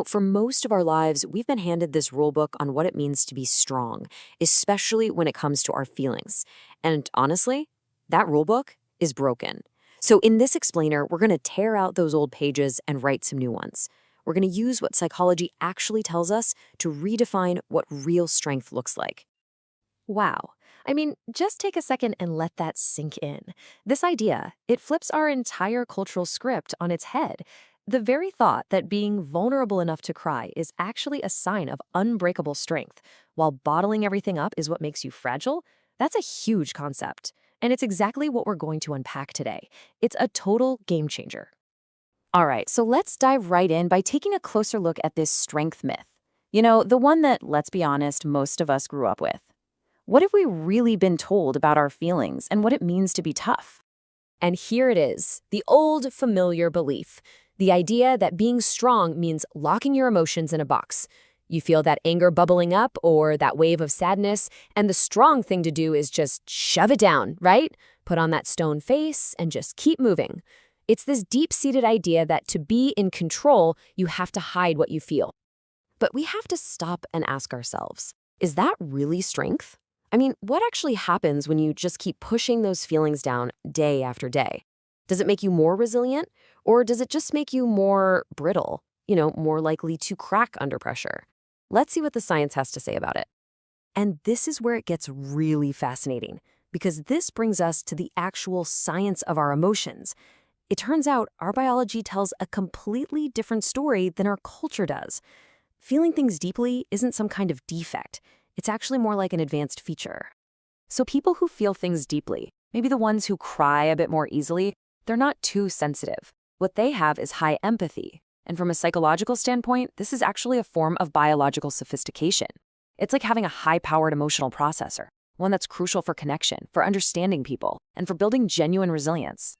For most of our lives, we've been handed this rule book on what it means to be strong, especially when it comes to our feelings. And honestly, that rule book is broken. So, in this explainer, we're going to tear out those old pages and write some new ones. We're going to use what psychology actually tells us to redefine what real strength looks like. Wow. I mean, just take a second and let that sink in. This idea, it flips our entire cultural script on its head. The very thought that being vulnerable enough to cry is actually a sign of unbreakable strength, while bottling everything up is what makes you fragile, that's a huge concept. And it's exactly what we're going to unpack today. It's a total game changer. All right, so let's dive right in by taking a closer look at this strength myth. The one that, let's be honest, most of us grew up with. What have we really been told about our feelings and what it means to be tough? And here it is, the old familiar belief. The idea that being strong means locking your emotions in a box. You feel that anger bubbling up or that wave of sadness, and the strong thing to do is just shove it down, right? Put on that stone face and just keep moving. It's this deep-seated idea that to be in control, you have to hide what you feel. But we have to stop and ask ourselves, is that really strength? I mean, what actually happens when you just keep pushing those feelings down day after day? Does it make you more resilient, or does it just make you more brittle, more likely to crack under pressure? Let's see what the science has to say about it. And this is where it gets really fascinating, because this brings us to the actual science of our emotions. It turns out our biology tells a completely different story than our culture does. Feeling things deeply isn't some kind of defect. It's actually more like an advanced feature. So people who feel things deeply, maybe the ones who cry a bit more easily, they're not too sensitive. What they have is high empathy. And from a psychological standpoint, this is actually a form of biological sophistication. It's like having a high-powered emotional processor, one that's crucial for connection, for understanding people, and for building genuine resilience.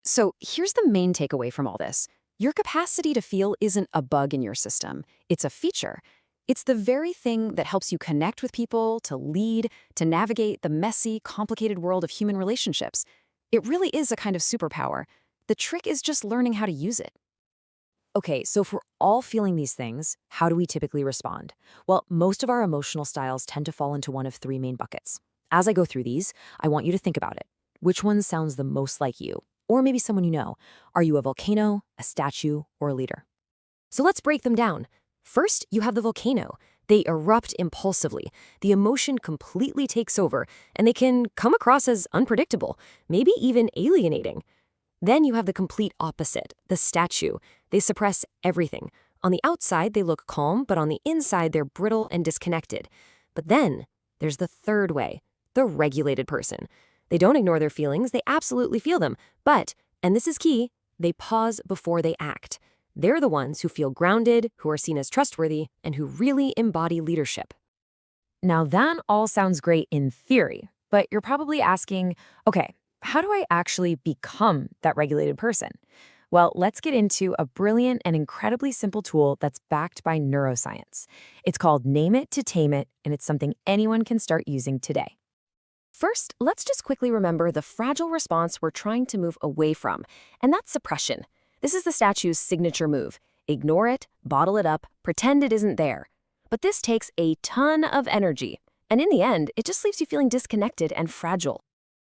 So here's the main takeaway from all this. Your capacity to feel isn't a bug in your system. It's a feature. It's the very thing that helps you connect with people, to lead, to navigate the messy, complicated world of human relationships. It really is a kind of superpower. The trick is just learning how to use it. Okay, so if we're all feeling these things, how do we typically respond? Well, most of our emotional styles tend to fall into one of three main buckets. As I go through these, I want you to think about it. Which one sounds the most like you? Or maybe someone you know. Are you a volcano, a statue, or a leader? So let's break them down. First, you have the volcano. They erupt impulsively. The emotion completely takes over, and they can come across as unpredictable, maybe even alienating. Then you have the complete opposite, the statue. They suppress everything. On the outside, they look calm, but on the inside, they're brittle and disconnected. But then there's the third way, the regulated person. They don't ignore their feelings, they absolutely feel them. But, and this is key, they pause before they act. They're the ones who feel grounded, who are seen as trustworthy, and who really embody leadership. Now that all sounds great in theory, but you're probably asking, okay, how do I actually become that regulated person? Well, let's get into a brilliant and incredibly simple tool that's backed by neuroscience. It's called Name It to Tame It, and it's something anyone can start using today. First, let's just quickly remember the fragile response we're trying to move away from, and that's suppression. This is the statue's signature move. Ignore it, bottle it up, pretend it isn't there. But this takes a ton of energy, and in the end, it just leaves you feeling disconnected and fragile.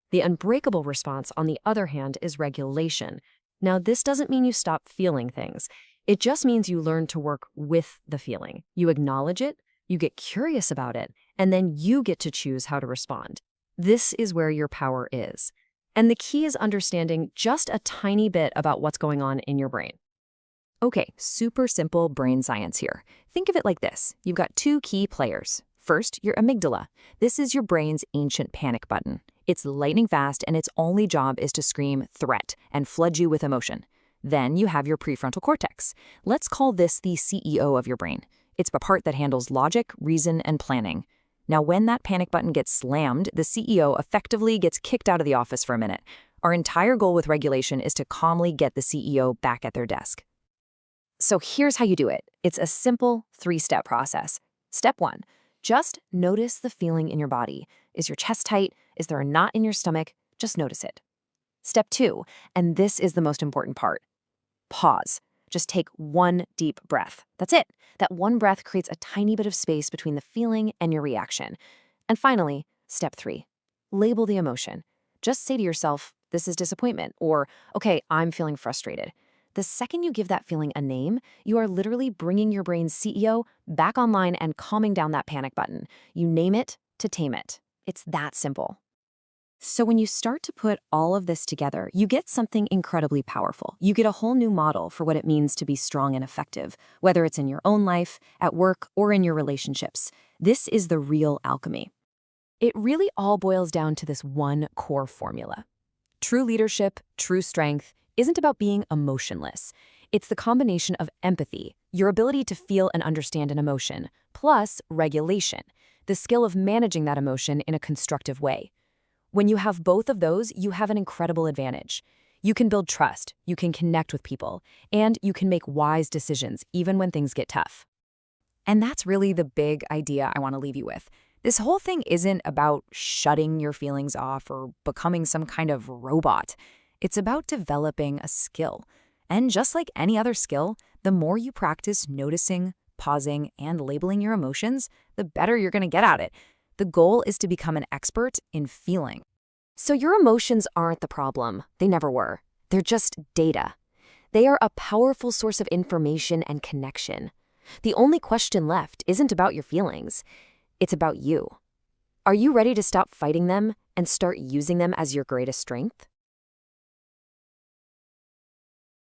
The unbreakable response, on the other hand, is regulation. Now, this doesn't mean you stop feeling things. It just means you learn to work with the feeling. You acknowledge it, you get curious about it, and then you get to choose how to respond. This is where your power is. And the key is understanding just a tiny bit about what's going on in your brain. Okay, super simple brain science here. Think of it like this. You've got two key players. First, your amygdala. This is your brain's ancient panic button. It's lightning fast, and its only job is to scream threat and flood you with emotion. Then you have your prefrontal cortex. Let's call this the CEO of your brain. It's the part that handles logic, reason, and planning. Now, when that panic button gets slammed, the CEO effectively gets kicked out of the office for a minute. Our entire goal with regulation is to calmly get the CEO back at their desk. So here's how you do it. It's a simple 3-step process. Step 1, just notice the feeling in your body. Is your chest tight? Is there a knot in your stomach? Just notice it. Step 2, and this is the most important part. Pause. Just take one deep breath. That's it. That one breath creates a tiny bit of space between the feeling and your reaction. And finally, step 3. Label the emotion. Just say to yourself, this is disappointment, or, okay, I'm feeling frustrated. The second you give that feeling a name, you are literally bringing your brain's CEO back online and calming down that panic button. You name it to tame it. It's that simple. So when you start to put all of this together, you get something incredibly powerful. You get a whole new model for what it means to be strong and effective, whether it's in your own life, at work, or in your relationships. This is the real alchemy. It really all boils down to this one core formula. True leadership, true strength, isn't about being emotionless. It's the combination of empathy, your ability to feel and understand an emotion, plus regulation, the skill of managing that emotion in a constructive way. When you have both of those, you have an incredible advantage. You can build trust, you can connect with people, and you can make wise decisions even when things get tough. And that's really the big idea I want to leave you with. This whole thing isn't about shutting your feelings off or becoming some kind of robot. It's about developing a skill. And just like any other skill, the more you practice noticing, pausing, and labeling your emotions, the better you're going to get at it. The goal is to become an expert in feeling. So your emotions aren't the problem. They never were. They're just data. They are a powerful source of information and connection. The only question left isn't about your feelings. It's about you. Are you ready to stop fighting them and start using them as your greatest strength?